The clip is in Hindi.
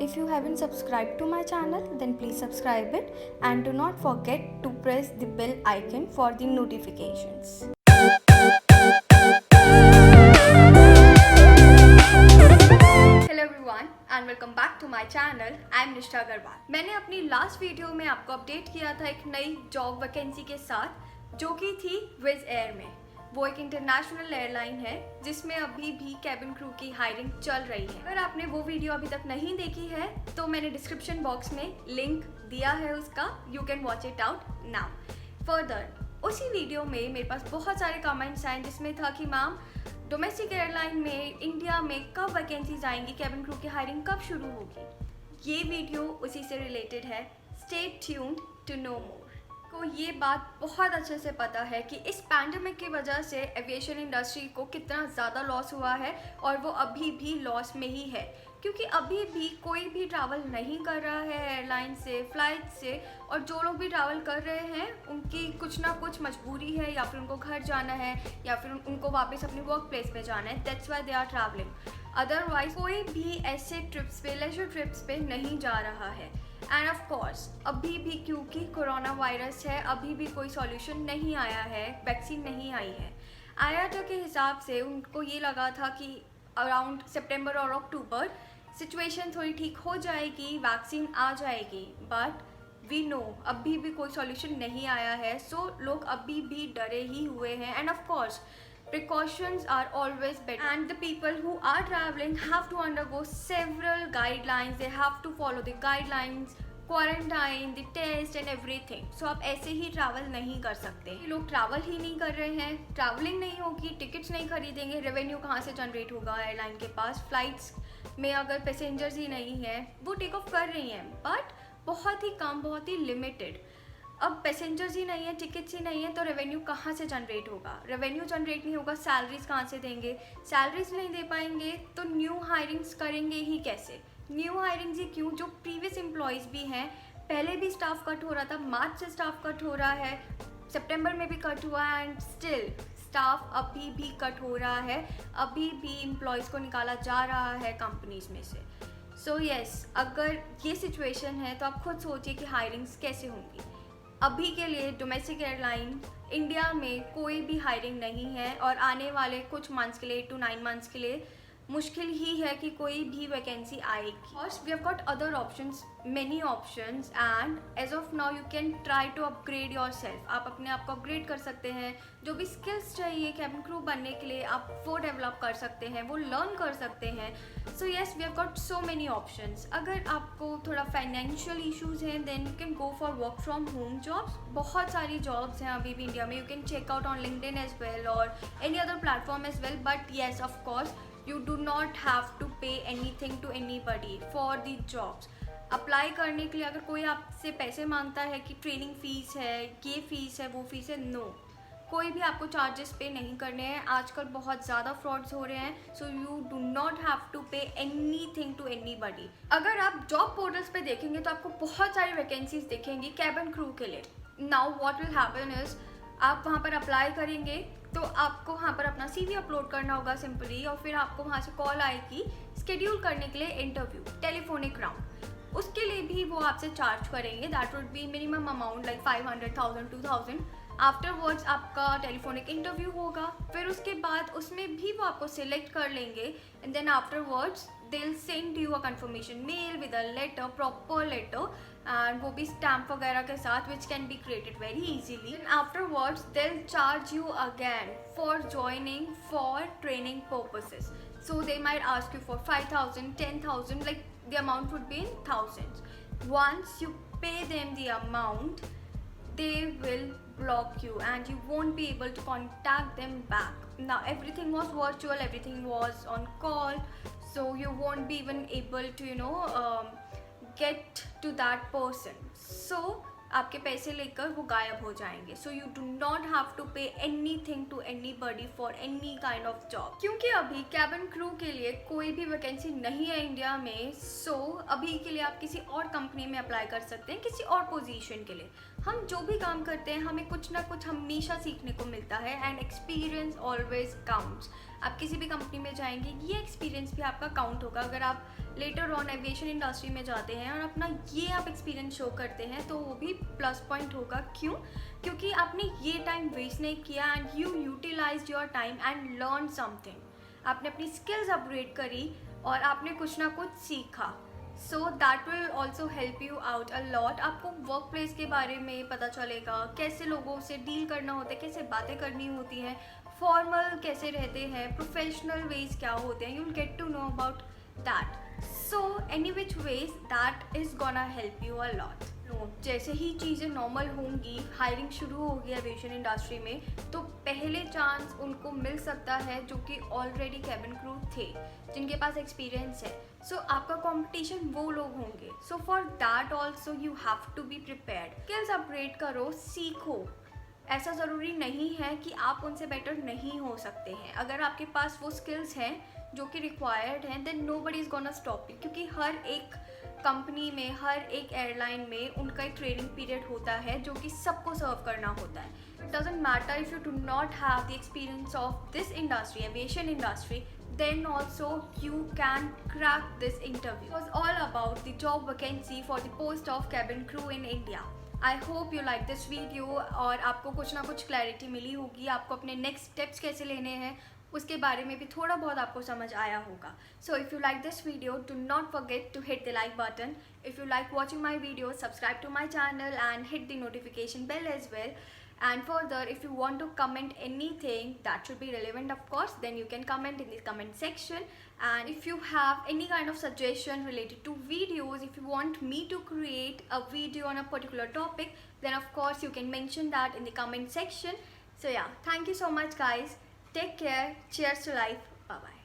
If you haven't subscribed to my channel, then please subscribe it and do not forget to press the bell icon for the notifications. Hello everyone and welcome back to my channel. I am निष्ठा अग्रवाल। मैंने अपनी लास्ट वीडियो में आपको अपडेट किया था एक नई जॉब वैकेंसी के साथ जो कि थी विज एयर में। वो एक इंटरनेशनल एयरलाइन है जिसमें अभी भी कैबिन क्रू की हायरिंग चल रही है। अगर आपने वो वीडियो अभी तक नहीं देखी है तो मैंने डिस्क्रिप्शन बॉक्स में लिंक दिया है उसका, you can watch it out now. Further उसी वीडियो में मेरे पास बहुत सारे कमेंट्स आए जिसमें था कि मैम डोमेस्टिक एयरलाइन में इंडिया में कब वैकेंसीज आएंगी, कैबिन क्रू की हायरिंग कब शुरू होगी। ये वीडियो उसी से रिलेटेड है। स्टे ट्यून्ड टू नो मोर। को ये बात बहुत अच्छे से पता है कि इस पैंडेमिक की वजह से एविएशन इंडस्ट्री को कितना ज़्यादा लॉस हुआ है और वो अभी भी लॉस में ही है, क्योंकि अभी भी कोई भी ट्रैवल नहीं कर रहा है एयरलाइन से, फ्लाइट से, और जो लोग भी ट्रैवल कर रहे हैं उनकी कुछ ना कुछ मजबूरी है, या फिर उनको घर जाना है या फिर उनको वापस अपनी वर्क प्लेस पे जाना है। That's why they are travelling. Otherwise कोई भी ऐसे ट्रिप्स पे, लेजर ट्रिप्स पे नहीं जा रहा है। एंड ऑफ कोर्स अभी भी क्योंकि कोरोना वायरस है अभी भी कोई सॉल्यूशन नहीं आया है, वैक्सीन नहीं आई है। आईआईटी के हिसाब से उनको ये लगा था कि अराउंड सितंबर और अक्टूबर सिचुएशन थोड़ी ठीक हो जाएगी, वैक्सीन आ जाएगी, बट वी नो अभी भी कोई सॉल्यूशन नहीं आया है। सो लोग अभी भी डरे ही हुए हैं। End of course precautions are always better, and the people who are traveling have to undergo several guidelines. They have to follow the guidelines, quarantine, the test and everything. So आप ऐसे ही ट्रैवल नहीं कर सकते। लोग ट्रैवल ही नहीं कर रहे हैं, ट्रैवलिंग नहीं होगी, टिकट्स नहीं खरीदेंगे, रेवेन्यू कहाँ से जनरेट होगा एयरलाइन के पास। फ्लाइट्स में अगर पैसेंजर्स ही नहीं हैं, वो टेक ऑफ कर रही हैं बट बहुत ही कम, बहुत ही लिमिटेड। अब पैसेंजर्स ही नहीं है, टिकट्स ही नहीं है, तो रेवेन्यू कहाँ से जनरेट होगा। रेवेन्यू जनरेट नहीं होगा, सैलरीज कहाँ से देंगे। सैलरीज नहीं दे पाएंगे तो न्यू हायरिंग्स करेंगे ही कैसे। न्यू हायरिंग्स ही क्यों, जो प्रीवियस एम्प्लॉयज़ भी हैं, पहले भी स्टाफ कट हो रहा था, मार्च से स्टाफ कट हो रहा है, सितंबर में भी कट हुआ है, एंड स्टिल स्टाफ अभी भी कट हो रहा है, अभी भी एम्प्लॉयज़ को निकाला जा रहा है कंपनीज में से। सो येस, अगर ये सिचुएशन है तो आप खुद सोचिए कि हायरिंग्स कैसे होंगी। अभी के लिए डोमेस्टिक एयरलाइन इंडिया में कोई भी हायरिंग नहीं है और आने वाले कुछ मंथ्स के लिए, 8 to 9 मंथ्स के लिए मुश्किल ही है कि कोई भी वैकेंसी आएगी। और we have got other options, many options, and as of now you can try to upgrade yourself. आप अपने आप को अपग्रेड कर सकते हैं। जो भी स्किल्स चाहिए कैबिन क्रू बनने के लिए आप वो डेवलप कर सकते हैं, वो लर्न कर सकते हैं। So yes, we have got so many options. अगर आपको थोड़ा फाइनेंशियल इशूज़ हैं then you can go for work from home jobs. बहुत सारी जॉब्स हैं अभी भी इंडिया में, you can check out on LinkedIn as well और any other platform as well. But yes, of course you do not have to pay anything to anybody for the jobs। Apply करने के लिए अगर कोई आपसे पैसे मांगता है कि ट्रेनिंग फ़ीस है, ये फ़ीस है, वो फ़ीस है, नो, कोई भी आपको चार्जेस पे नहीं करने हैं। आजकल बहुत ज़्यादा फ्रॉड्स हो रहे हैं, so you do not have to pay anything to anybody. अगर आप जॉब पोर्टल्स पे देखेंगे तो आपको बहुत सारी वैकेंसीज दिखेंगी कैबिन क्रू के लिए। Now what will happen is, आप वहाँ पर अप्लाई करेंगे तो आपको वहाँ पर अपना CV अपलोड करना होगा सिंपली, और फिर आपको वहाँ से कॉल आएगी स्केड्यूल करने के लिए इंटरव्यू, टेलीफोनिक राउंड। उसके लिए भी वो आपसे चार्ज करेंगे। That would be minimum amount like 500,000 2,000। Afterwards आपका टेलीफोनिक इंटरव्यू होगा, फिर उसके बाद उसमें भी वो आपको सिलेक्ट कर लेंगे, and then afterwards they will send you a confirmation mail with a letter, proper letter, and वो भी स्टैम्प वगैरह के साथ, which can be created very easily. And afterwards they will charge you again for joining for training purposes. So they might ask you for 5,000 10,000, like the amount would be in thousands. Once you pay them the amount, they will block you and you won't be able to contact them back. Now everything was virtual, everything was on call, so you won't be even able to get to that person. So आपके पैसे लेकर वो गायब हो जाएंगे। So you do not have to pay anything to anybody for any kind of job, क्योंकि अभी कैबिन क्रू के लिए कोई भी वैकेंसी नहीं है इंडिया में। सो अभी के लिए आप किसी और कंपनी में अप्लाई कर सकते हैं, किसी और पोजीशन के लिए। हम जो भी काम करते हैं हमें कुछ ना कुछ हमेशा सीखने को मिलता है एंड एक्सपीरियंस ऑलवेज काउंट्स। आप किसी भी कंपनी में जाएंगे ये एक्सपीरियंस भी आपका काउंट होगा। अगर आप लेटर ऑन एविएशन इंडस्ट्री में जाते हैं और अपना ये आप एक्सपीरियंस शो करते हैं तो वो भी प्लस पॉइंट होगा। क्यों? क्योंकि आपने ये टाइम वेस्ट नहीं किया and you utilise your time and learn something. आपने अपनी स्किल्स अपग्रेड करी और आपने कुछ ना कुछ सीखा। So that will also help you out a lot. आपको वर्क प्लेस के बारे में पता चलेगा, कैसे लोगों से डील करना होता है, कैसे बातें करनी होती हैं, फॉर्मल कैसे रहते हैं, प्रोफेशनल वेज क्या होते हैं। You will get to know about that. So any which ways that is gonna help you a lot. जैसे ही चीज़ें नॉर्मल होंगी, हायरिंग शुरू होगी एविएशन इंडस्ट्री में, तो पहले चांस उनको मिल सकता है जो कि ऑलरेडी कैबिन क्रू थे, जिनके पास एक्सपीरियंस है। सो आपका कंपटीशन वो लोग होंगे। So for that also you have to be prepared. Skills upgrade करो, सीखो। ऐसा ज़रूरी नहीं है कि आप उनसे बेटर नहीं हो सकते हैं। अगर आपके पास वो स्किल्स हैं जो कि रिक्वायर्ड हैं, then nobody is gonna stop you. क्योंकि हर एक कंपनी में, हर एक एयरलाइन में उनका एक ट्रेनिंग पीरियड होता है जो कि सबको सर्व करना होता है। It doesn't matter if you do not have the experience of this industry, aviation industry, then also you can crack this interview. It was all about the job vacancy for the post of cabin crew in India. I hope you like this video और आपको कुछ ना कुछ क्लैरिटी मिली होगी। आपको अपने नेक्स्ट स्टेप्स कैसे लेने हैं उसके बारे में भी थोड़ा बहुत आपको समझ आया होगा। So if you like this video, do not forget to hit the like button. If you like watching my videos, subscribe to my channel and hit the notification bell as well. And further, if you want to comment anything that should be relevant, of course, then you can comment in the comment section. And if you have any kind of suggestion related to videos, if you want me to create a video on a particular topic, then of course you can mention that in the comment section. So yeah, thank you so much guys. Take care. Cheers to life. Bye bye.